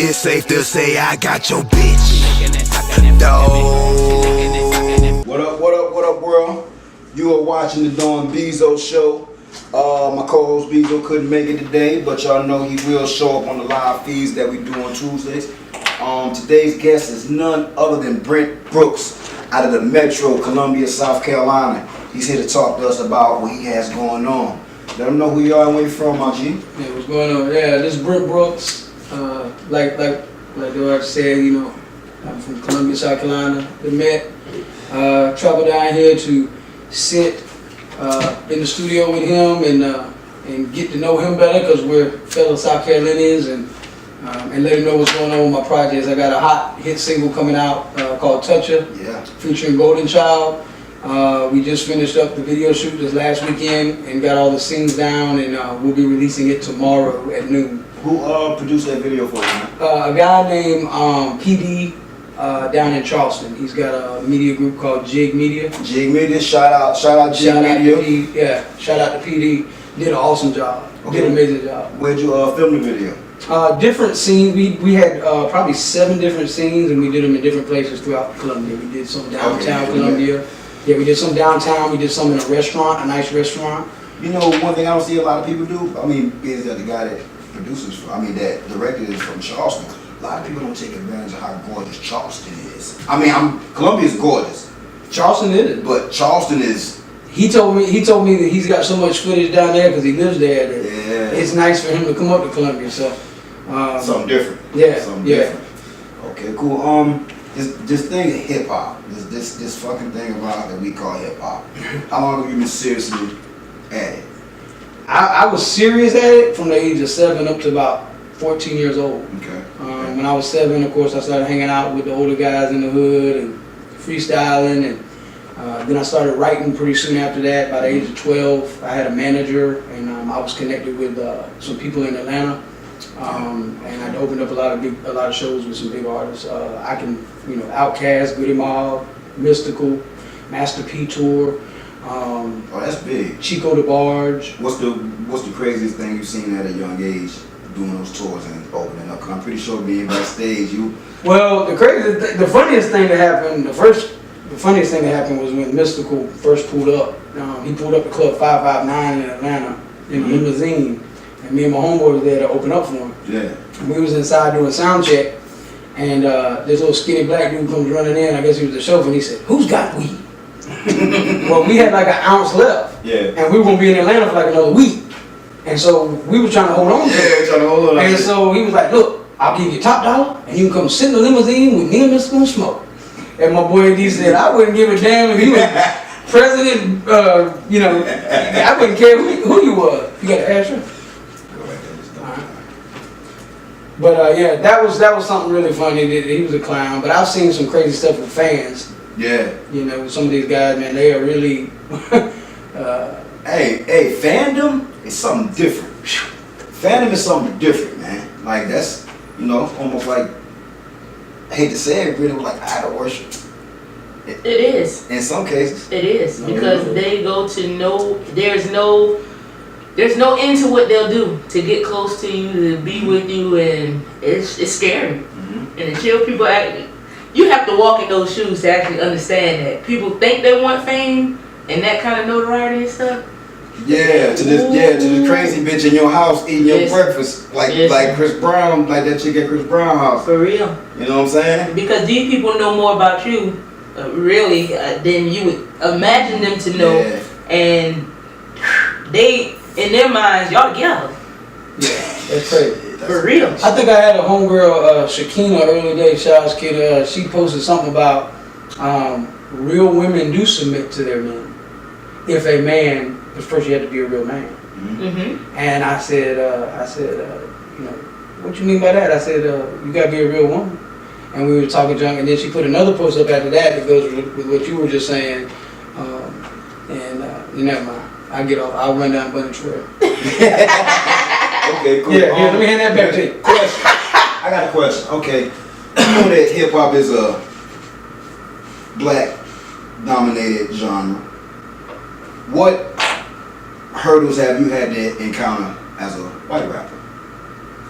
It's safe to say I got your bitch. Doe. What up, world? You are watching the Doe BZo show. My co-host BZo couldn't make it today, but y'all know he will show up on the live feeds that we do on Tuesdays. Today's guest is none other than Brent Brooks out of the Metro, Columbia, South Carolina. He's here to talk to us about what he has going on. Let him know who you are and where you're from, my G. Yeah, what's going on? Yeah, this is Brent Brooks. Like Doe said, you know, I'm from Columbia, South Carolina, the Met. Travel down here to sit in the studio with him and get to know him better because we're fellow South Carolinians and let him know what's going on with my projects. I got a hot hit single coming out called Toucher, featuring Golden Child. We just finished up the video shoot this last weekend and got all the scenes down, and we'll be releasing it tomorrow at noon. Who produced that video for you, man? A guy named PD down in Charleston. He's got a media group called Jig Media. Jig Media, shout out Jig Media. Shout out to PD. Did an awesome job. Okay. Did an amazing job. Where'd you film the video? Different scenes. We had probably 7 different scenes, and we did them in different places throughout Columbia. We did some downtown Columbia. Yeah, we did some downtown. We did some in a restaurant, a nice restaurant. You know, one thing I don't see a lot of people do, is that the guy that produces, that directed is from Charleston. A lot of people don't take advantage of how gorgeous Charleston is. Columbia is gorgeous. Charleston is. But Charleston is. He told me that he's got so much footage down there because he lives there that it's nice for him to come up to Columbia. So something different. Yeah. Something different. Okay, cool. This thing is hip hop. This fucking thing about that we call hip hop. How long have you been seriously at it? I was serious at it from the age of 7 up to about 14 years old. Okay. When I was 7, of course, I started hanging out with the older guys in the hood and freestyling, and then I started writing pretty soon after that. By the age of 12, I had a manager, and I was connected with some people in Atlanta, and I'd opened up a lot of shows with some big artists. Outkast, Goody Mob, Mystical, Master P Tour. That's big. Chico the Barge. What's the craziest thing you've seen at a young age doing those tours and opening up? Cause I'm pretty sure being backstage, Well, the funniest thing that happened, the funniest thing that happened was when Mystical first pulled up. He pulled up to Club 559 in Atlanta in a limousine, and me and my homeboy was there to open up for him. Yeah. And we was inside doing sound check, and this little skinny black dude comes running in. I guess he was the chauffeur, and he said, "Who's got weed?" Well, we had like an ounce left, and we were gonna be in Atlanta for like another week, and so we were trying to hold on to it. Trying to hold on. And so he was like, "Look, I'll give you top dollar, and you can come sit in the limousine with me and Mystical and smoke." And my boy D said, "I wouldn't give a damn if he was president. I wouldn't care who you was. You got the answer." But that was something really funny. He was a clown. But I've seen some crazy stuff with fans. Yeah. You know, some of these guys, man, they are really. Hey, fandom is something different. Fandom is something different, man. Like that's, almost like, I hate to say it, really like idol worship. It is. In some cases. It is because they go to there's no end to what they'll do to get close to you, to be with you, and it's scary. Mm-hmm. And until people you have to walk in those shoes to actually understand that people think they want fame and that kind of notoriety and stuff. Yeah, to this crazy bitch in your house eating your breakfast like Chris Brown, like that chick at Chris Brown house. For real. You know what I'm saying? Because these people know more about you, really, than you would imagine them to know, and they, in their minds, y'all together. Yeah, that's crazy. For real. I think I had a homegirl, Shakina, early days, Shaw's kid. She posted something about real women do submit to their men. If a man, because first you have to be a real man. Mm-hmm. And I said, what you mean by that? I said, you gotta be a real woman. And we were talking junk, and then she put another post up after that goes with what you were just saying. Never mind. I'll run down Bunny Trail. Okay, cool. Yeah, let me hand that back to you. Question. I got a question. Okay. You know that hip hop is a black dominated genre. What hurdles have you had to encounter as a white rapper?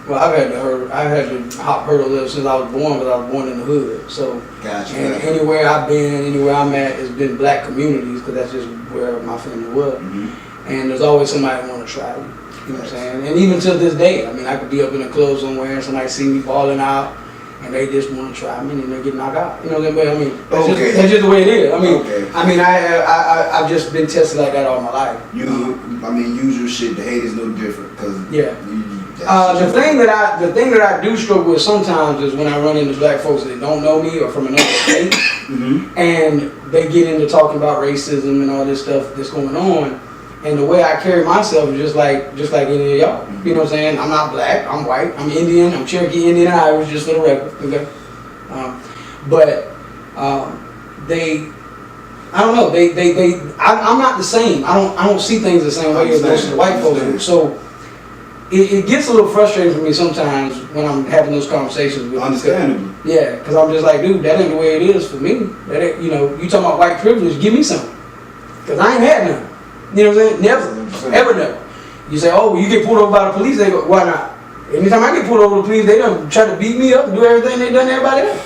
Well, I had to hop hurdles ever since I was born, because I was born in the hood. So, Gotcha. and anywhere I've been, anywhere I'm at, it's been black communities, because that's just where my family was. Mm-hmm. And there's always somebody want to try me. You know what I'm saying? And even to this day, I mean, I could be up in a club somewhere and somebody see me balling out, and they just want to try me, and they get knocked out. You know what I mean? That's just the way it is. I've just been tested like that all my life. Usual shit. The hate is no different, cause the thing that I do struggle with sometimes is when I run into black folks that don't know me or from another state, and they get into talking about racism and all this stuff that's going on. And the way I carry myself is just like any of y'all. You know what I'm saying? I'm not black, I'm white, I'm Indian, I'm Cherokee Indian and Irish, just for the record. Okay? I'm not the same. I don't see things the same way as most of the white folks do. So it gets a little frustrating for me sometimes when I'm having those conversations with them. Understandable. Yeah, because I'm just like, dude, that ain't the way it is for me. That ain't, you talking about white privilege, give me something. Because I ain't had none. You know what I'm saying? Never. Ever never. You say, oh, well, you get pulled over by the police, they go, why not? Anytime I get pulled over by the police, they done try to beat me up and do everything they done to everybody else.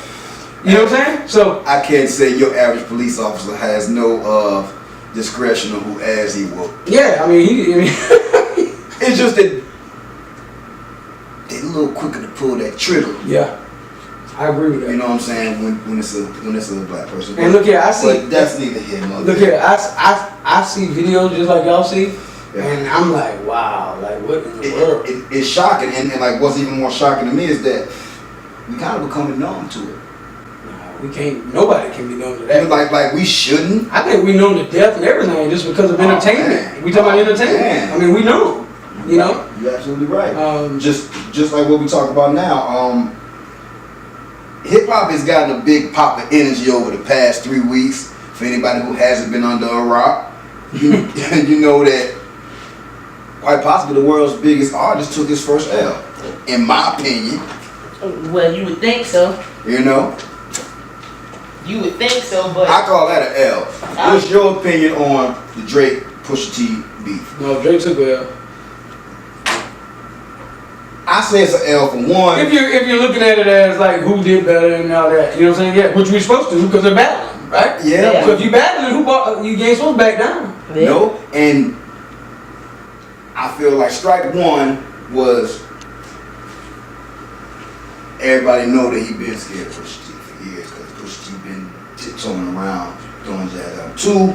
You know what I'm saying? So I can't say your average police officer has no discretion on who ass he whoop. Yeah, I mean, it's just that they're a little quicker to pull that trigger. Yeah. I agree with that. You know what I'm saying? When it's a black person. And look here, I see. But that's neither here nor there. Look here, I see videos just like y'all see, and I'm like, wow, like what in the world? It's shocking, and like what's even more shocking to me is that we kind of becoming numb to it. We can't. Nobody can be known to that. Like we shouldn't. I think we know to death and everything just because of entertainment. Man. We talk about entertainment. Man. I mean, we know. You know. You're absolutely right. Just like what we talk about now. Hip hop has gotten a big pop of energy over the past 3 weeks. For anybody who hasn't been under a rock, you know that quite possibly the world's biggest artist took his first L. In my opinion. Well, you would think so. You know. You would think so, but I call that an L. What's your opinion on the Drake Pusha T beef? No, Drake took a L. I say it's an L for one. If you're looking at it as like who did better and all that, you know what I'm saying? Yeah, which we're supposed to because they're battling, right? Yeah. So if you battling, you ain't supposed to back down. Yeah. No, and I feel like strike one was everybody know that he been scared of Pusha T for years because Pusha T been tiptoeing around doing jazz out. Two,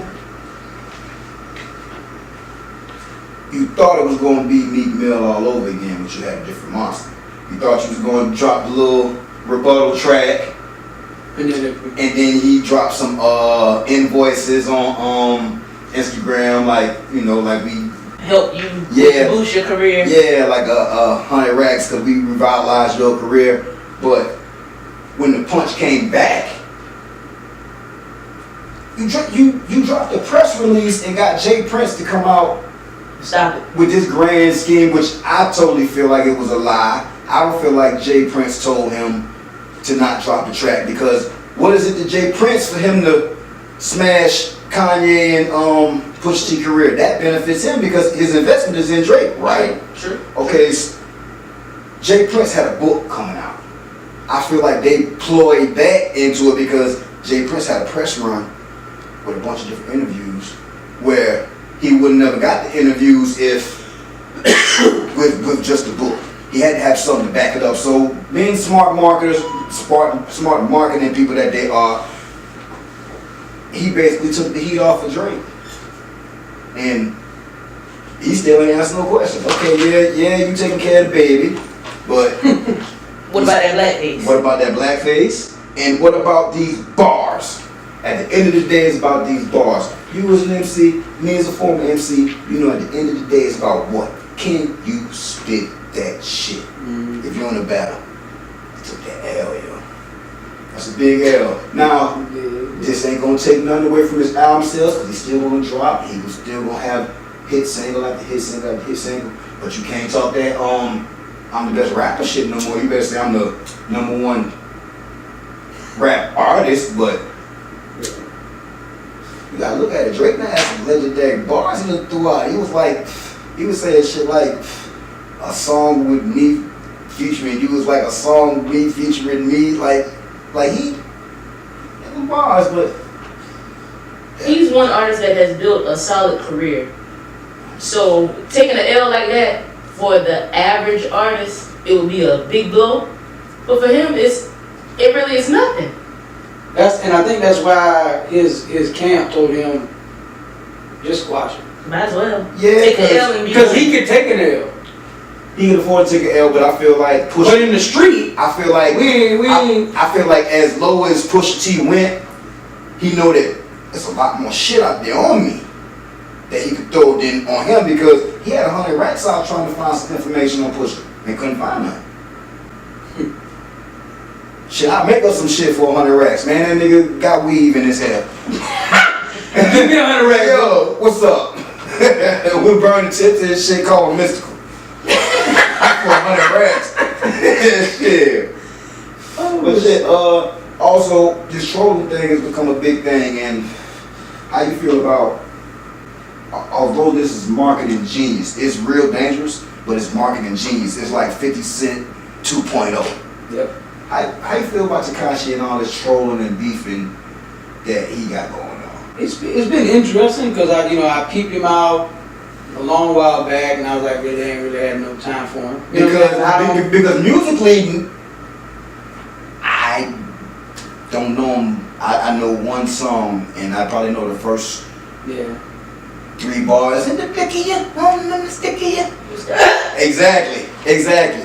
you thought it was going to be Meek Mill all over again, but you had a different monster. You thought you was going to drop the little rebuttal track, and then he dropped some invoices on Instagram, like we help you boost your career. Yeah, like 100 racks because we revitalized your career. But when the punch came back, you dropped a press release and got Jay Prince to come out. Stop it. With this grand scheme, which I totally feel like it was a lie. I don't feel like Jay Prince told him to not drop the track because what is it to Jay Prince for him to smash Kanye and Pusha T career? That benefits him because his investment is in Drake, right? Sure. Okay, so Jay Prince had a book coming out. I feel like they ployed that into it because Jay Prince had a press run with a bunch of different interviews where he would have never got the interviews if with just a book. He had to have something to back it up. So being smart marketers, smart marketing people that they are, he basically took the heat off of Drake. And he still ain't asked no questions. Okay, yeah, you taking care of the baby, but what about that blackface? What about that blackface? And what about these bars? At the end of the day, it's about these bars. You as an MC, me as a former MC, you know at the end of the day, it's about what? Can you spit that shit? If you're in a battle, you took that L, yo. That's a big L. Now, this ain't gonna take nothing away from his album sales, because he's still gonna drop. He was still gonna have hit single after hit single after hit single. But you can't talk that I'm the best rapper shit no more. You better say I'm the #1 rap artist, but you gotta look at it. Drake now has some legendary bars he threw out. He was saying shit like a song with me featuring you was like a song me featuring me, like he bars, but he's one artist that has built a solid career. So taking an L like that for the average artist, it would be a big blow. But for him, it really is nothing. And I think that's why his camp told him just squash it. Might as well. Yeah, take an L and be because he could take an L. he can afford to take an L, but I feel like But in the street, I feel like I feel like as low as Pusha T went, he know that there's a lot more shit out there on me that he could throw in on him, because he had 100 racks out trying to find some information on Pusha and couldn't find none. Shit, I make up some shit for 100 racks, man. That nigga got weave in his hair. give me 100 racks. Yo, what's up? We burn the tip to this shit called Mystical. For 100 racks. Shit. But shit, also, this trolling thing has become a big thing, and how you feel about, although this is marketing genius, it's real dangerous, but it's marketing genius. It's like 50 Cent 2.0. Yep. How you feel about Tekashi and all this trolling and beefing that he got going on? It's been interesting because I peeped him out a long while back, and I was like, really ain't really had no time for him. Because musically, I don't know him. I know one song, and I probably know the first 3 bars. In the blick of you, on the stick of you. Exactly.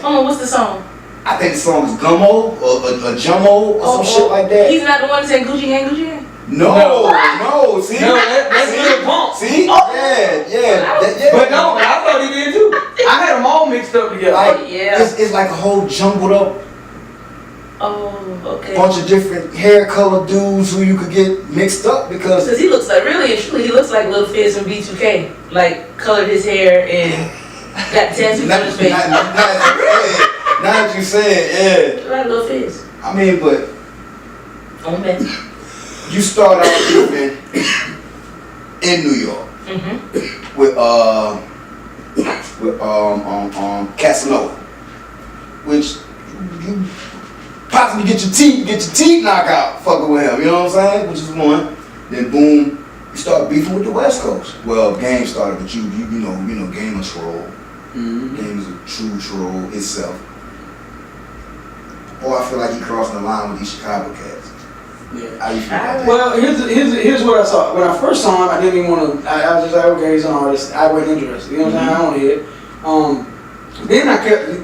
Oh, what's the song? I think the song is Gummo or Jummo or some shit like that. He's not the one saying Gucci gang, Gucci gang? No, see? No, that's Lil Pump. See? Oh. Yeah. But no, I thought he did too. I had them all mixed up together. Like, yeah. It's like a whole jumbled up Oh, okay. bunch of different hair color dudes who you could get mixed up because He looks like, really and truly, he looks like Lil Fizz from B2K. Like, colored his hair and got tattoos on his face. Now that you say it, yeah. Like Lil Fizz. I mean, but On meth. you start out living in New York with Casanova, which you possibly get your teeth knocked out fucking with him. You know what I'm saying? Which is one. Then boom, you start beefing with the West Coast. Well, Game started, but you know, Game a troll. Game is a true troll itself. Or I feel like he crossing the line with these Chicago cats. Yeah. How you feel about that? Well, here's what I saw. When I first saw him, I didn't even want to. I was just like, okay, he's an artist. I wasn't interested. You know what I'm saying? I don't hear it.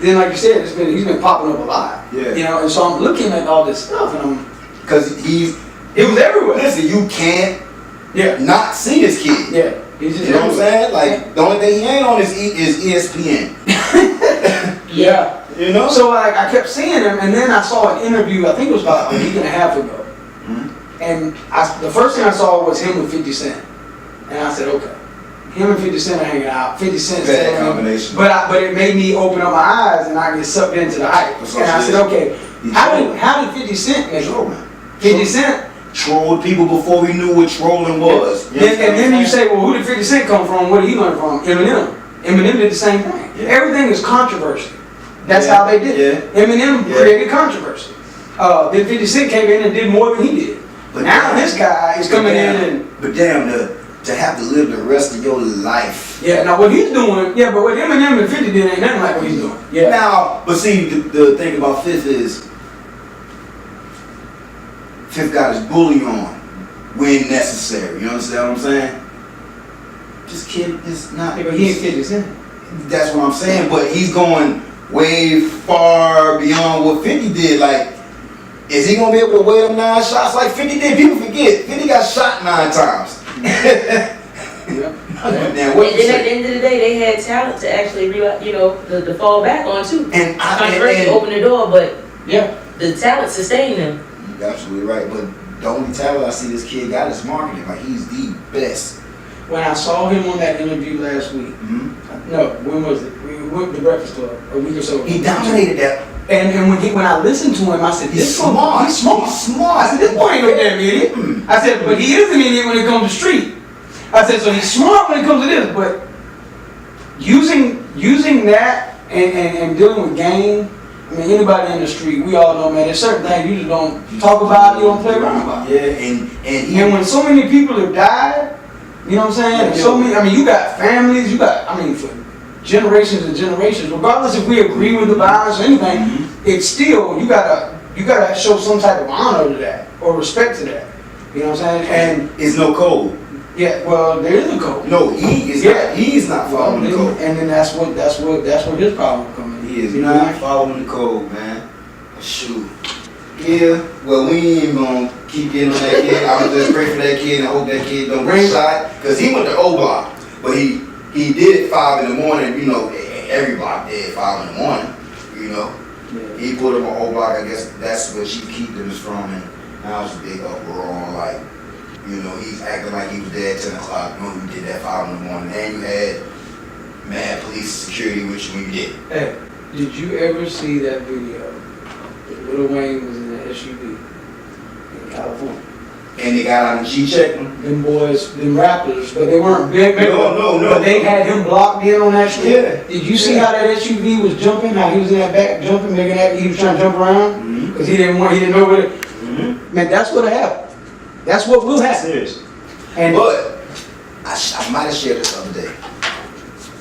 Then like you said, he's been popping up a lot. Yeah. You know, and so I'm looking at all this stuff, and Because it was everywhere. listen, you can't not see this kid. Yeah. He's just You know what I'm saying? Like, the only thing he ain't on is ESPN. Yeah. You know? So I kept seeing him, and then I saw an interview. I think it was about a week and a half ago. And the first thing I saw was him with 50 Cent, and I said, okay, him and 50 Cent are hanging out. 50 Cent, bad combination. But it made me open up my eyes, and I get sucked into the hype. And I said, okay, how did 50 Cent make it? 50 Cent trolled people before we knew what trolling was. And then you say, well, who did 50 Cent come from? Where did he learn from? Eminem. Eminem did the same thing. Yeah. Everything is controversy. That's how they did it. Eminem created controversy. Then 50 Cent came in and did more than he did. But now this guy is coming in and... But damn, to have to live the rest of your life. Yeah, now what he's doing, but what Eminem and 50 did ain't nothing like what he's doing. Yeah. Now, but see, the thing about Fifth is, Fifth got his bully on when necessary. You understand what I'm saying? This kid is not... Yeah, but he ain't 50 Cent. That's what I'm saying, but he's going way far beyond what 50 did. Like, is he gonna be able to weigh them 9 shots like 50 did? People forget 50 got shot 9 times. And then at the end of the day, they had talent to actually to fall back on too. And controversy opened the door, but yeah, the talent sustained them. You're absolutely right, but the only talent I see this kid got is marketing. Like, he's the best. When I saw him on that interview last week, no, when was it? We went to Breakfast Club a week or so ago. He dominated that. And when I listened to him, I said, he's smart. He's smart. He's smart. I said, this boy ain't no damn idiot. I said, but he is an idiot when it comes to street. I said, so he's smart when it comes to this, but using that and dealing with game I mean, anybody in the street, we all know, man, there's certain things you just don't talk about, you don't play around about. Yeah, And when so many people have died, you know what I'm saying? And so many, I mean, you got families, for generations and generations, regardless if we agree with the violence or anything, it's still, you gotta show some type of honor to that or respect to that. You know what I'm saying? And it's no code. yeah, well, there is a code. No, he's not following the code. And then that's what his problem comes in. He is not following the code, man. Shoot. Yeah, well, we ain't even gonna keep getting on that kid. I'm just pray for that kid and hope that kid don't get shot. Because he went to O Block, but he did it 5 in the morning. You know, every block did 5 in the morning. You know, he put him on O Block. I guess that's where she keep them from. And now it's a big uproar on, like, you know, he's acting like he was there at 10 o'clock. You know, you did that 5 in the morning. And you had mad police security with you when you did. Hey, did you ever see that video? Lil Wayne was in the SUV in California. And they got out and she checked him. Them boys, them rappers, but they weren't big. No. But they had him blocked in on that street. Yeah. Did you see how that SUV was jumping? How he was in that back jumping, making that, he was trying to jump around? Because he didn't know what it. Man, that's what happened. That's what will happen. Serious. And but I might have shared this the other day.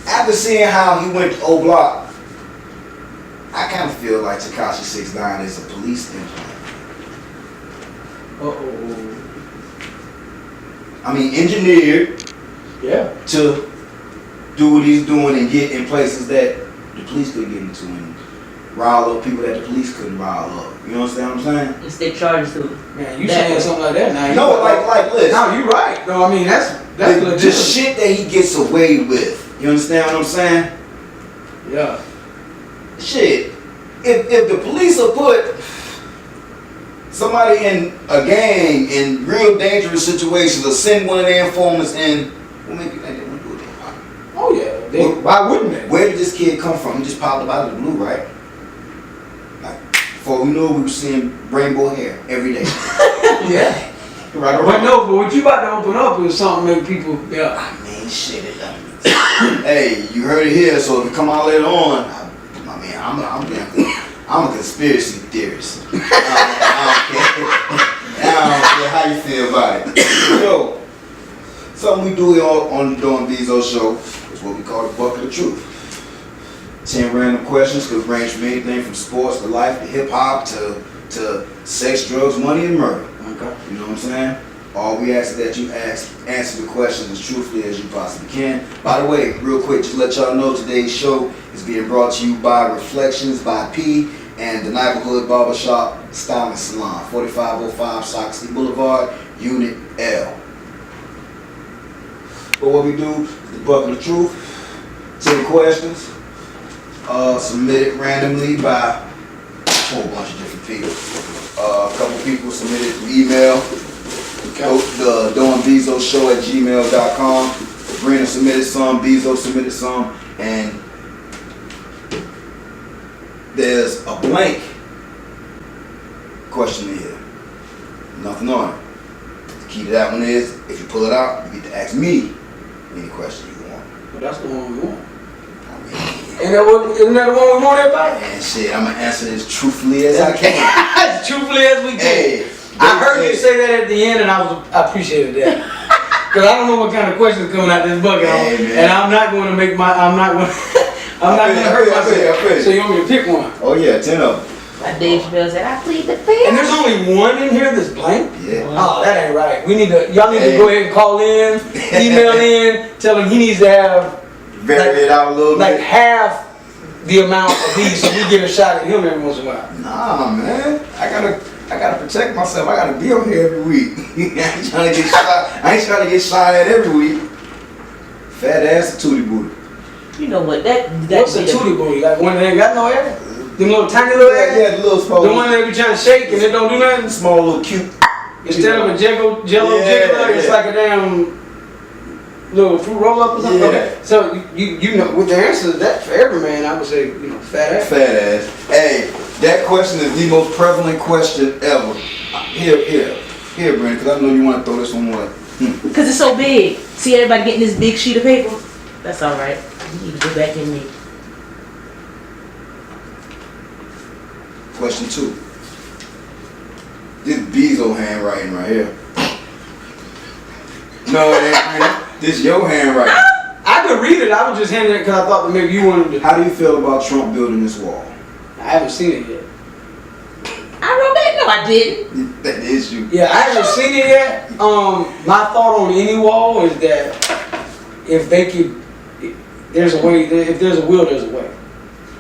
After seeing how he went to O Block, I kind of feel like Tekashi 6ix9ine is a police implant. I mean, engineered to do what he's doing and get in places that the police couldn't get into and rile up people that the police couldn't rile up. You understand what I'm saying? And stick charges to it. man, you saying something like that now? No, like listen. No, you're right. No, I mean that's the shit that he gets away with. You understand what I'm saying? Yeah. Shit. If the police will put somebody in a gang in real dangerous situations or send one of their informants in, what make you think they wouldn't do it? Oh yeah. Why wouldn't they? Where did this kid come from? He just popped up out of the blue, right? Like, before we knew, we were seeing rainbow hair every day. Yeah. Right or But wrong? no, but what you about to open up is something that people, I mean, shit. Hey, you heard it here, so if it come out later on, I'm a conspiracy theorist. I don't care how you feel about it. Yo, something we do on the Doe BZo show is what we call the bucket of truth. 10 random questions could range from anything from sports to life to hip hop to sex, drugs, money, and murder. Okay. You know what I'm saying? All we ask is that you answer the questions as truthfully as you possibly can. By the way, real quick, just to let y'all know, today's show is being brought to you by Reflections by P and the Neighborhood Barbershop Styling Salon, 4505 Soxley Boulevard, Unit L. But what we do is the bucket of truth. 10 questions submitted randomly by a whole bunch of different people. A couple people submitted through email. The Doe BZo show at gmail.com. Brent submitted some, BZo submitted some, and there's a blank question in here. Nothing on it. The key to that one is, if you pull it out, you get to ask me any question you want. But that's the one we want. I mean, Isn't that the one we want, everybody? man, shit, I'm gonna answer this truthfully as I can. As truthfully as we can. Hey, I heard you say that at the end, and I appreciated that. Cause I don't know what kind of questions coming out this bucket, Hey, and I'm not going to make I'm not going to hurt myself. So you want me to pick one? Oh yeah, 10 of them. Like Dave Chappelle said, I plead the fifth. And there's only one in here that's blank? Yeah. Oh, that ain't right. Y'all need to go ahead and call in, email in, tell him he needs to have Vary it out a little like bit. half the amount of these so we get a shot at him every once in a while. Nah, man. I gotta protect myself. I gotta be on here every week. I ain't trying to get shot. I ain't trying to get shot at every week. Fat ass and tootie booty. You know what? What's a tootie booty? Like one that ain't got no hair? Them little tiny little ass? Yeah, the little small. The one that be trying to shake and it don't do nothing? Small little cute. Instead of a jello jiggler, it's like a damn little fruit roll up or something. Yeah. Okay. So you know, with the answer to that for every man, I would say, fat ass. Fat ass. Hey, that question is the most prevalent question ever. Here, Brent, because I know you want to throw this one away. Because it's so big. See everybody getting this big sheet of paper? That's all right. You need to go back in me. Question 2. This BZo handwriting right here. No, it ain't. This your handwriting. I could read it. I was just handing it because I thought that maybe you wanted to. How do you feel about Trump building this wall? I haven't seen it yet. I wrote that. No, I didn't. That is you. Yeah, I haven't seen it yet. My thought on any wall is that if they could, there's a way. If there's a will, there's a way.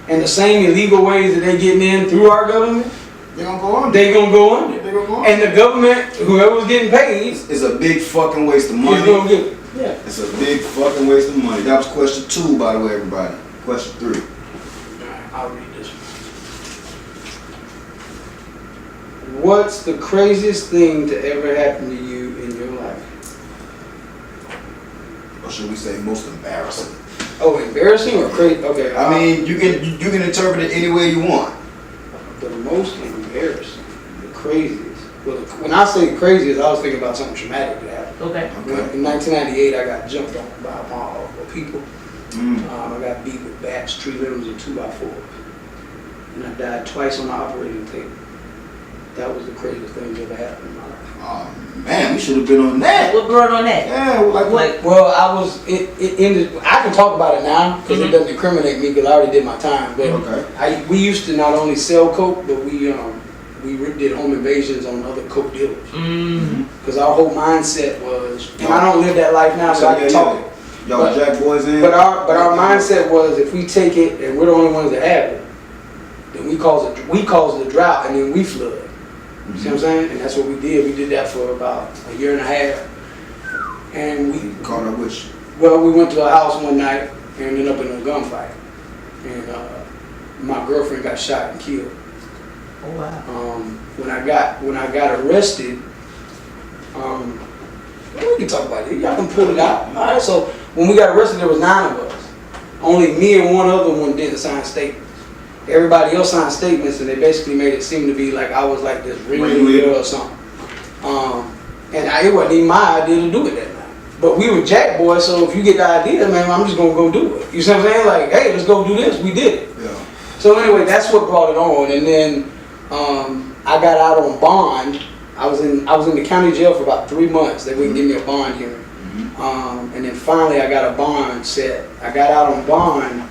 And the same illegal ways that they getting in through our government, They're gonna go under. they gonna go under. They gonna go under. And the government, whoever's getting paid, It's a big fucking waste of is money. gonna get it. Yeah. It's a big fucking waste of money. That was question 2, by the way, everybody. Question 3. Alright, I'll read this one. What's the craziest thing to ever happen to you in your life? Or should we say most embarrassing? Oh, embarrassing or crazy? Okay. I mean, you can interpret it any way you want. The most embarrassing, the craziest. Well, when I say craziest, I was thinking about something traumatic that happened. Okay. Okay. In 1998, I got jumped on by a mob of people. Mm. I got beat with bats, tree limbs, and 2x4s. And I died twice on the operating table. That was the craziest thing that ever happened in my life. Oh man, we should have been on that. What brought on that? Yeah, like what? Well, it ended. I can talk about it now because it doesn't incriminate me because I already did my time. But Okay. we used to not only sell coke, but we did home invasions on other coke dealers. Mm. Because our whole mindset was, and I don't live that life now, so I can talk. Y'all But- jack boys in. But our mindset was, if we take it and we're the only ones that have it, then we cause the drought and then we flood. You see what I'm saying? And that's what we did. We did that for about a year and a half. And we Caught up with you. Well, we went to a house one night and ended up in a gunfight. And my girlfriend got shot and killed. Oh wow. When I got arrested, we can talk about it. Y'all can pull it out. All right. So when we got arrested, there was 9 of us. Only me and one other one didn't sign statements. Everybody else signed statements, and they basically made it seem to be like I was like this ringleader or something. And it wasn't even my idea to do it that night. But we were jack boys, so if you get the idea, man, I'm just gonna go do it. You see what I'm saying? Like, hey, let's go do this. We did it. Yeah. So anyway, that's what brought it on. And then I got out on bond. I was in the county jail for about 3 months. They wouldn't give me a bond hearing. And then finally, I got a bond set. I got out on bond.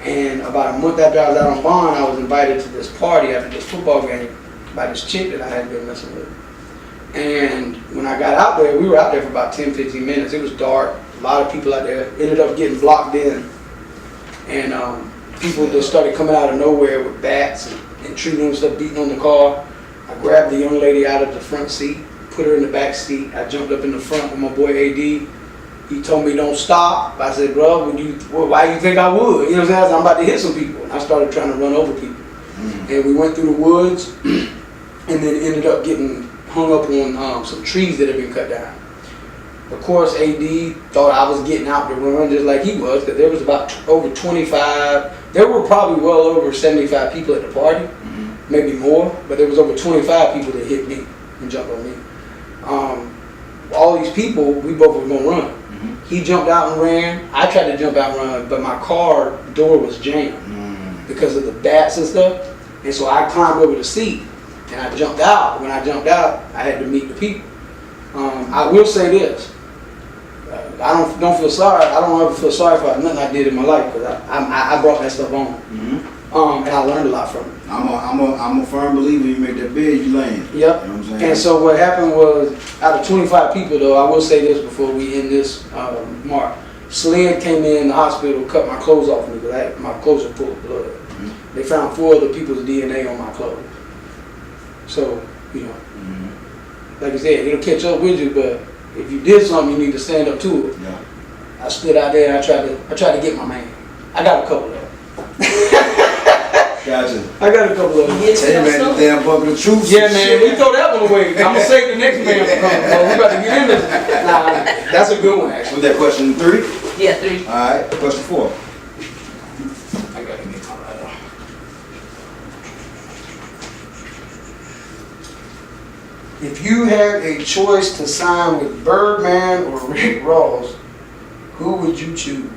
And about a month after I was out on bond, I was invited to this party after this football game by this chick that I had been messing with. And when I got out there, we were out there for about 10, 15 minutes. It was dark, a lot of people out there. Ended up getting blocked in. And people just started coming out of nowhere with bats and treating them stuff, beating on the car. I grabbed the young lady out of the front seat, put her in the back seat. I jumped up in the front with my boy AD. He told me don't stop. I said, bro, why do you think I would? You know what I'm saying? I'm about to hit some people. And I started trying to run over people. And we went through the woods and then ended up getting hung up on some trees that had been cut down. Of course, AD thought I was getting out to run just like he was, because there was about over 25, there were probably well over 75 people at the party, maybe more, but there was over 25 people that hit me and jumped on me. All these people, we both were gonna run. He jumped out and ran. I tried to jump out and run, but my car door was jammed because of the bats and stuff. And so I climbed over the seat and I jumped out. When I jumped out, I had to meet the people. I will say this. I don't feel sorry. I don't ever feel sorry for nothing I did in my life because I brought that stuff on. And I learned a lot from it. I'm a firm believer. You make that bid, you land. Yep. You know what I'm saying? And so what happened was, out of 25 people though, I will say this before we end this mark. Sled came in the hospital, cut my clothes off me because my clothes were full of blood. They found 4 other people's DNA on my clothes. So, you know, like I said, it'll catch up with you, but if you did something, you need to stand up to it. Yeah. I stood out there and I tried to get my man. I got a couple of them. Gotcha. I got a couple of them. Hey man, the damn bucket of truth. Yeah, man, we throw that one away. I'm gonna save the next man for coming. So we about to get in this. Nah, that's a good one, actually. Was that question 3? Yeah, 3. All right. Question 4. I gotta get my lighter. If you had a choice to sign with Birdman or Rick Ross, who would you choose?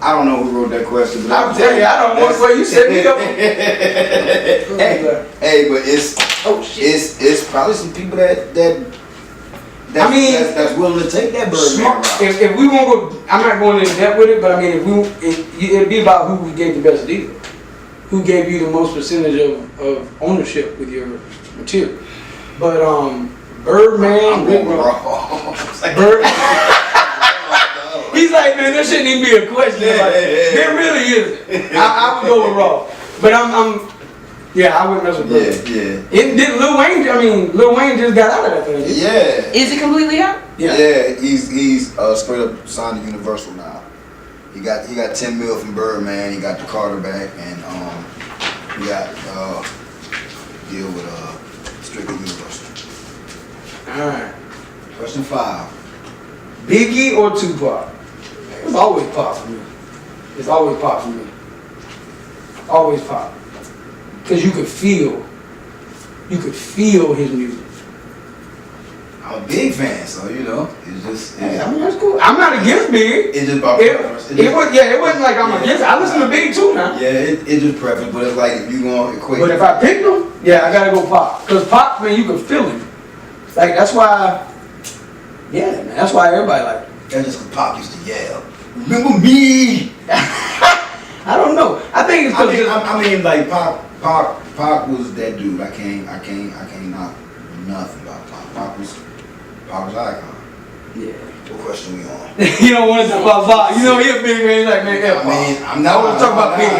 I don't know who wrote that question, but I'm telling you, I don't know what way you set me up. Hey, but it's it's probably some people that's willing to take that Birdman route. If we won't go, I'm not going into depth with it, but I mean, it'd be about who gave the best deal, who gave you the most percentage of ownership with your material. But Birdman, Bird. He's like, man, there shouldn't even be a question. There really isn't. I would go with Raw, but I wouldn't mess with Bird. Yeah. It did Lil Wayne. I mean, Lil Wayne just got out of that thing. Yeah. Is it completely out? Yeah. He's straight up signed to Universal now. He got 10 mil from Birdman. He got the Carter back, and he got deal with strictly Universal. All right. Question 5. Biggie or Tupac? It's always Pop for me. It's always Pop for me. Always Pop. Because you could feel his music. I'm a big fan, so it's just. I mean, that's cool. I'm not against Biggie. It's just about preference. It wasn't like I'm against it. I listen to Biggie too now. Yeah, it's just preference, but it's like if you gonna equate. But if I picked him, I gotta go Pop. Because Pop, man, you can feel him. Like, that's why, man, that's why everybody like it. That's just because Pop used to yell, "Remember me!" I don't know. I think it's because I mean, like Pop was that dude. I can't knock nothing about Pop. Pop was icon. Yeah. What question we on? You don't want to talk about Pop. You know he a big man. He's like, man, I mean, I'm not. I want to talk about Biggie.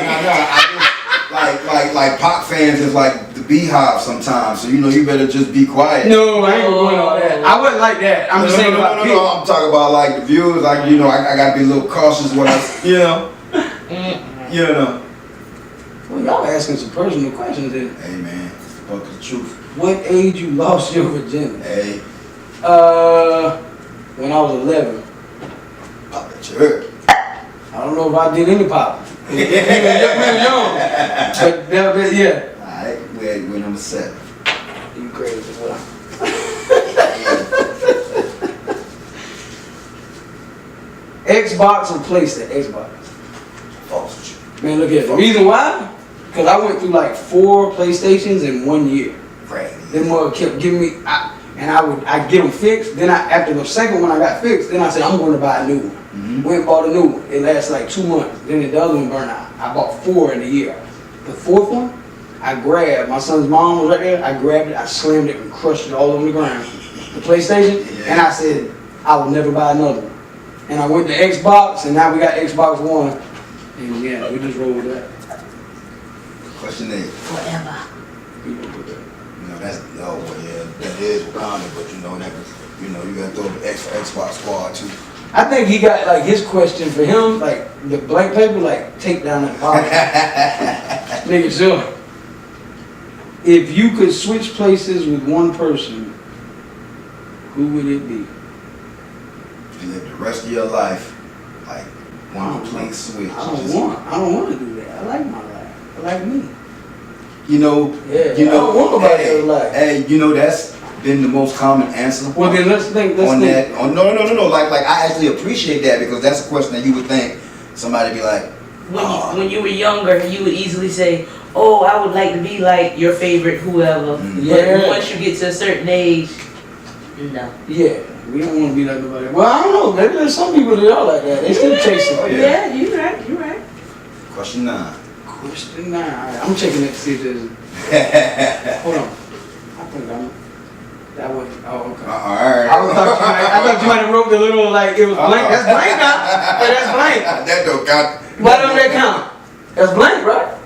Like Pop fans is like the beehive sometimes. So you better just be quiet. No, I ain't going all that. I wasn't like that. I'm just saying about Biggie. I'm talking about like the viewers. Like I gotta be a little cautious when Well, y'all asking some personal questions then. Hey man, fuck the truth. What age you lost your virginity? Hey, when I was 11. I bet you heard. I don't know if I did any pop. We were young. But yeah. Alright, we're number 7. You crazy as well. Xbox or PlayStation? Xbox. False with you. Man, look at it. The reason why? Because I went through like 4 PlayStations in 1 year. Right. Them mother kept giving me, I'd get them fixed. Then after the second one I got fixed, then I said I'm going to buy a new one. Mm-hmm. Went and bought a new one. It lasted like 2 months. Then the other one burned out. I bought 4 in a year. The 4th one, I grabbed. My son's mom was right there. I grabbed it. I slammed it and crushed it all over the ground. The PlayStation, and I said I will never buy another one. And I went to Xbox, and now we got Xbox One. And yeah, we just rolled with that. Question 8. Forever. That is Wakanda, but that was, you gotta throw the X for Xbox Squad too. I think he got like his question for him, like the blank paper, like take down that power. Nigga, sure. If you could switch places with one person, who would it be? You live the rest of your life like one complete switch. I don't want to do that. I like my life. I like me. I don't want nobody else's life. Hey, that's been the most common answer. Well, then let's think. No. Like I actually appreciate that because that's a question that you would think somebody be like. When you were younger, you would easily say, "Oh, I would like to be like your favorite whoever." Mm-hmm. But once you get to a certain age, no. Yeah, we don't want to be like nobody. Well, I don't know. Maybe there's some people that are like that. They still chasing. Yeah, you're right. Question 9. Question 9. I'm checking it to see if there's. Hold on. I think that was. Oh, okay. All right. I thought you might have wrote the little like it was blank. That's blank now. Yeah, that's blank. That don't count. Why don't that count? That's blank, right?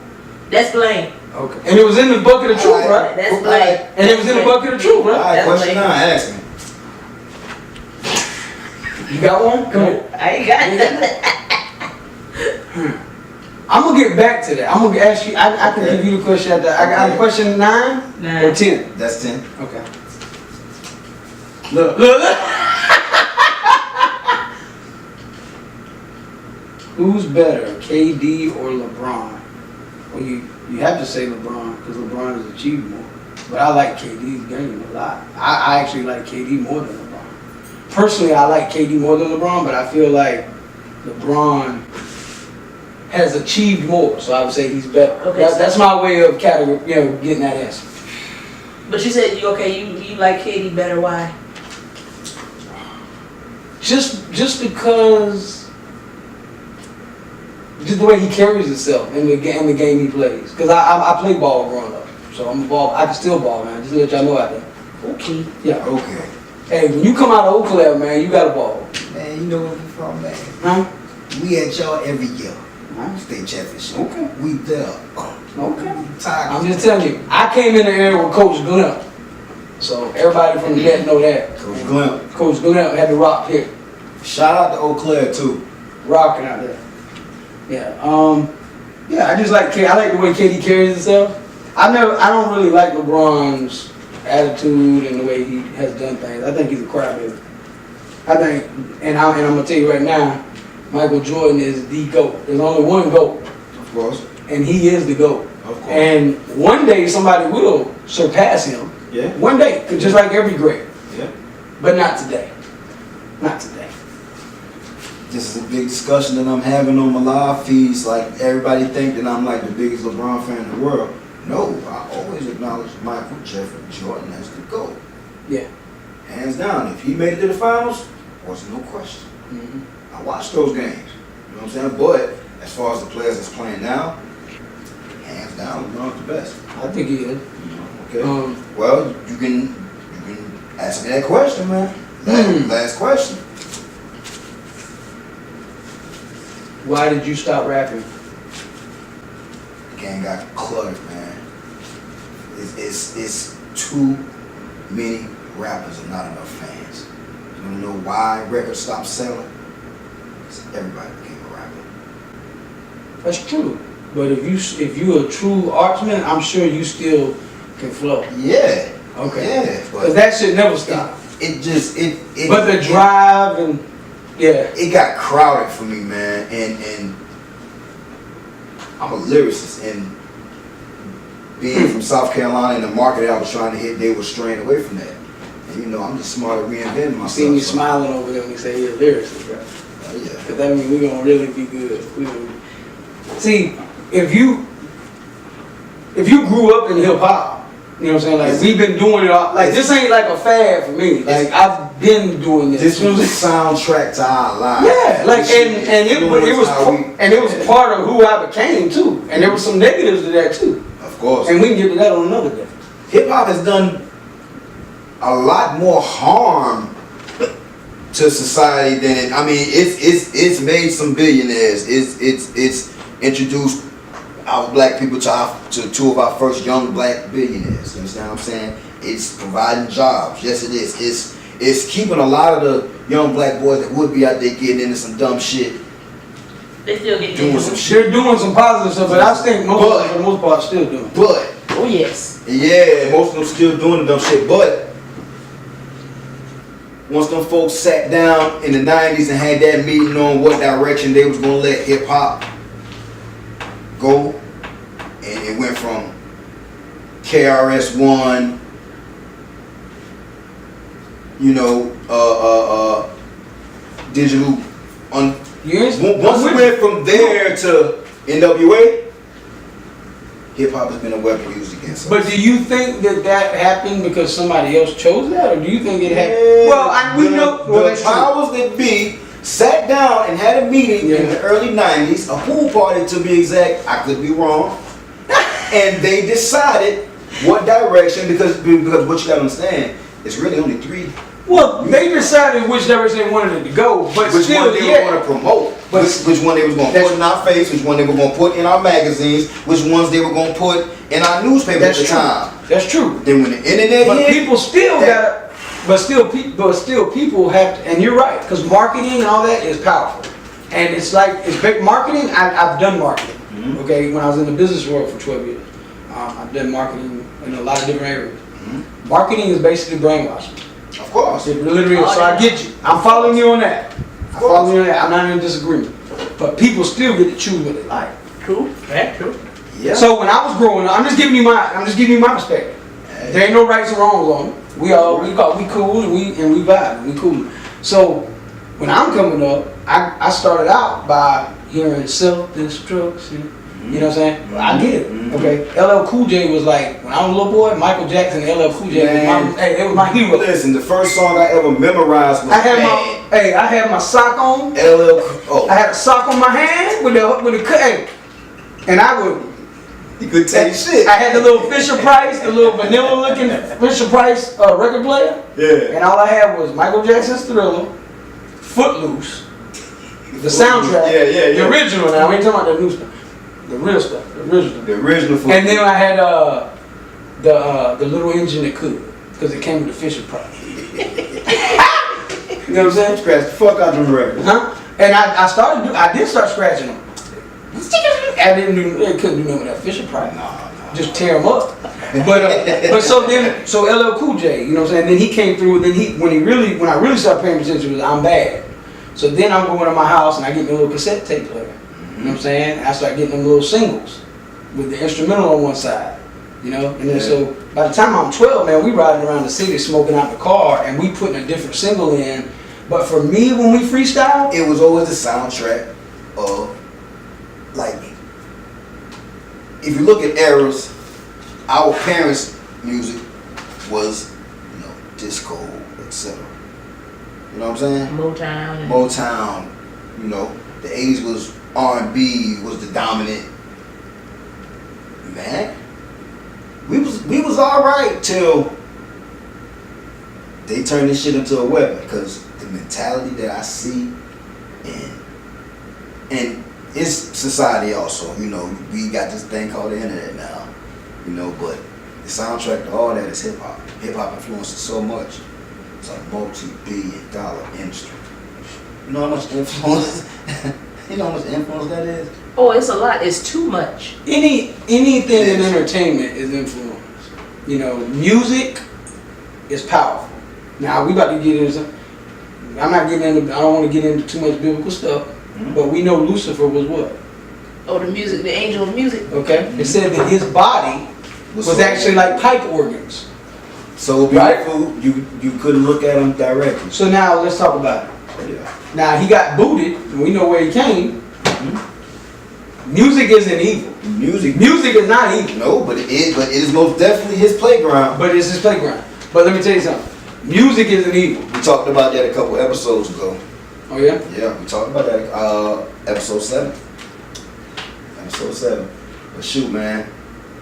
That's blank. Okay. And it was in the bucket of truth, right? That's blank. And it was in the bucket of truth, All right? right. Question 9. Ask me. You got one? Come on. I ain't got nothing. I'm gonna get back to that. I'm gonna ask you. I can give you the question after. I got question 9 or 10. That's 10. Okay. Look. Who's better, KD or LeBron? Well, you have to say LeBron because LeBron has achieved more. But I like KD's game a lot. I actually like KD more than LeBron. Personally, I like KD more than LeBron, but I feel like LeBron has achieved more. So I would say he's better. Okay, That's my way of getting that answer. But you said you like KD better. Why? Just because just the way he carries himself in the game he plays. Because I played ball growing up, so I'm a ball. I can still ball, man. Just to let y'all know out there. Okay. Yeah. Okay. Hey, when you come out of Eau Claire, man, you got a ball. Man, you know where we from, man. Huh? We at y'all every year. Huh? State championship. Okay. We there. Okay. Tired. I'm just telling you, I came in the area with Coach Glenn. So everybody from the net know that. Coach Glenn. Coach Glenn had the rock here. Shout out to Eau Claire too. Rocking out there. Yeah. Yeah, I just like I like the way KD carries himself. I don't really like LeBron's attitude and the way he has done things. I think he's a crybaby. I think, and I'm gonna tell you right now, Michael Jordan is the GOAT. There's only one GOAT, Of course. and he is the GOAT. Of course. And one day somebody will surpass him. Yeah. One day, just like every great. Yeah. But not today. Not today. This is a big discussion that I'm having on my live feeds. Like, everybody think that I'm like the biggest LeBron fan in the world. No, I always acknowledge Michael Jeffrey Jordan as the GOAT. Yeah. Hands down. If he made it to the finals, wasn't no question. Mm-hmm. I watched those games. You know what I'm saying? But as far as the players that's playing now, hands down, LeBron's the best. I think he is. You know, okay. Um, Well, you can ask me that question, man. Last question. Why did you stop rapping? The game got cluttered, man. It's too many rappers and not enough fans. You wanna know why records stopped selling? Because everybody became a rapper. That's true. But if you're a true artsman, I'm sure you still can flow. Yeah. Okay. Yeah. Because that shit never stop. It But the drive and it got crowded for me, man. And I'm a lyricist, and being from South Carolina and the market I was trying to hit, they were straying away from that. And you know, I'm just smart at reinventing myself. I seen you so- smiling over there when you say you're a lyricist, bro. Yeah. Because that means we're gonna really be good. See, if you grew up in hip hop, you know what I'm saying? Like we've been doing it all. Like this ain't like a fad for me. Like I've been doing this. This was a soundtrack to our lives. Yeah, like and it was part of who I became too. And there was some negatives to that too. Of course. And we can get to that on another day. Hip hop has done a lot more harm to society than it. I mean, it's made some billionaires. It's introduced our black people to two of our first young black billionaires. You understand what I'm saying? It's providing jobs. Yes, it is. It's keeping a lot of the young black boys that would be out there getting into some dumb shit. They still get Doing some shit. They're doing some positive stuff, but I think most for the most part still doing. But oh yes. yeah, most of them still doing the dumb shit. But once them folks sat down in the 90s and had that meeting on what direction they was gonna let hip hop go, and it went from KRS-One, you know, digital. Yes. Once we went from there to NWA, hip hop has been a weapon used against us. But do you think that happened because somebody else chose that, or do you think it happened? Yeah, Well, we know the powers that be sat down and had a meeting in the early 90s, a pool party to be exact, I could be wrong, and they decided what direction, because what you gotta understand, it's really only three. Well, they decided which direction they wanted it to go, but Which still, one they were going to promote, But which one they was going to put in our face, which one they were going to put in our magazines, which ones they were going to put in our newspaper at the time. That's true. Then when the internet But hit, people still got, but still people have to, and you're right, because marketing and all that is powerful, and it's like it's big marketing. I've done marketing. Mm-hmm. Okay, when I was in the business world for 12 years, I've done marketing in a lot of different areas. Mm-hmm. Marketing is basically brainwashing. of course. It literally is. So I get you. I'm following you on that. I'm following you on that. I'm not in disagreement. But people still get to choose what they like. True. That's true. Yeah. So when I was growing up, I'm just giving you my perspective. There ain't no rights or wrongs on it. We cool and we vibe and we cool. So when I'm coming up, I started out by hearing self-destruction. You know what I'm saying? Well, I get it. Okay. LL Cool J was like, when I was a little boy, Michael Jackson and LL Cool J they was my hero. Listen, the first song I ever memorized was I had my sock on. LL. Oh, I had a sock on my hand with the cut. And I would. you could tell you shit. I had the little Fisher Price, the little vanilla looking Fisher Price record player. Yeah. And all I had was Michael Jackson's Thriller, Footloose, the soundtrack. Yeah. The original now. We ain't talking about the new stuff. The real stuff. The original. The original. And then I had the little engine that could, because it came with the Fisher Price. You know what I'm saying? Scratch the fuck out them records. Huh? And I did start scratching them. I couldn't do nothing with that Fisher Price. No. Just tear them up. But so LL Cool J, you know what I'm saying? Then he came through. Then when I really started paying attention was I'm Bad. So then I'm going to my house and I get me a little cassette tape player. You know what I'm saying? I start getting them little singles with the instrumental on one side. You know, and then so by the time I'm 12, man, we riding around the city smoking out the car and we putting a different single in. But for me, when we freestyle, It was always the soundtrack of, like, if you look at eras, our parents' music was, disco, etc. You know what I'm saying? Motown. Motown, the 80s was R&B was the dominant. Man, we was all right till they turned this shit into a weapon, because the mentality that I see and it's society also, we got this thing called the internet now, but the soundtrack to all that is hip hop. Hip hop influences so much. It's a multi-billion-dollar industry. You know how much influence? You know how much influence that is? Oh, it's a lot. It's too much. anything in entertainment is influence. Music is powerful. Now we about to get into. I don't want to get into too much biblical stuff, but we know Lucifer was what? Oh, the music, the angel of music. Okay. It said that his body was actually like pipe organs. So beautiful, you couldn't look at him directly. So now let's talk about it. Yeah. Now he got booted, and we know where he came. Music isn't evil. Music is not evil. No, but it is most definitely his playground. But it's his playground. But let me tell you something. Music isn't evil. We talked about that a couple episodes ago. Oh yeah? Yeah, we talked about that. Episode 7. But shoot, man,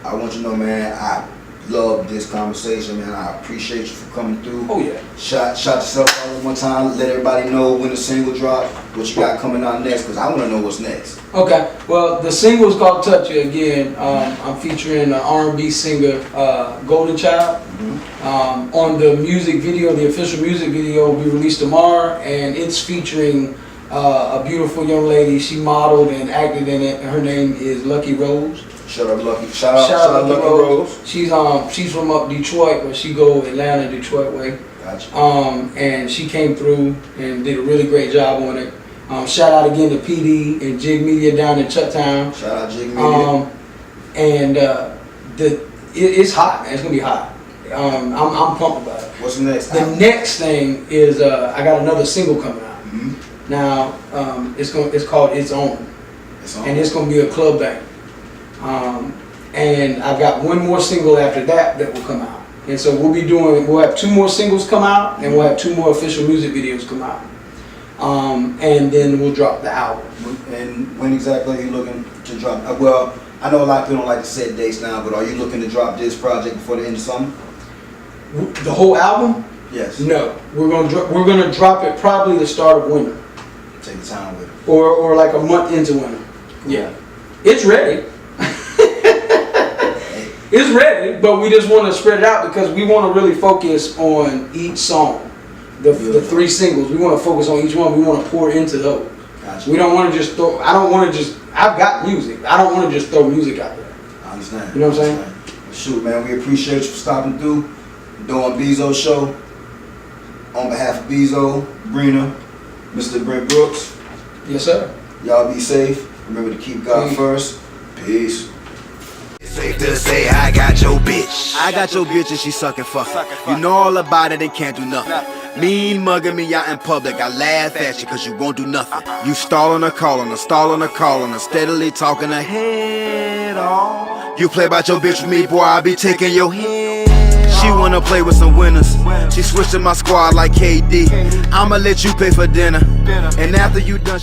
I want you to know, man, I love this conversation, man. I appreciate you for coming through. Oh yeah. Shout yourself out one time. Let everybody know when the single drop, what you got coming out next, because I want to know what's next. Okay. Well, the single is called "Touch You." Again, I'm featuring R&B singer Golden Child. On the music video, the official music video will be released tomorrow, and it's featuring a beautiful young lady. She modeled and acted in it. And her name is Lucky Rose. Shout out Lucky Rose. She's from up Detroit, but she go Atlanta, Detroit way. Gotcha. And she came through and did a really great job on it. Shout out again to PD and Jig Media down in Chucktown. Shout out Jig Media. And it's hot, man. It's gonna be hot. I'm pumped about it. What's the next? The next thing is I got another single coming out. Now it's called It's On, and it's gonna be a club bang. And I've got one more single after that will come out. And so we'll have 2 more singles come out, and we'll have 2 more official music videos come out. And then we'll drop the album. And when exactly are you looking to drop? Well, I know a lot of people don't like to set dates now, but are you looking to drop this project before the end of summer? The whole album? Yes. No, we're gonna drop it probably the start of winter. Take your time with it. Or like a month into winter. Yeah. It's ready. It's ready, but we just want to spread it out because we want to really focus on each song. The 3 singles, we want to focus on each one. We want to pour into those. Gotcha. We don't want to just throw, I've got music. I don't want to just throw music out there. I understand. You know what I'm saying? Shoot, man, we appreciate you for stopping through. Doing BZo show. On behalf of BZo, Brina, Mr. Brent Brooks. Yes, sir. Y'all be safe. Remember to keep God first. Peace. It's safe to say I got your bitch. I got your bitch and she sucking fuck. You know all about it and can't do nothing. Mean mugging me out in public, I laugh at you cause you won't do nothing. You stalling her, calling her, steadily talking her head off. You play about your bitch with me, boy, I be taking your head. She wanna play with some winners. She switching my squad like KD. I'ma let you pay for dinner. And after you done,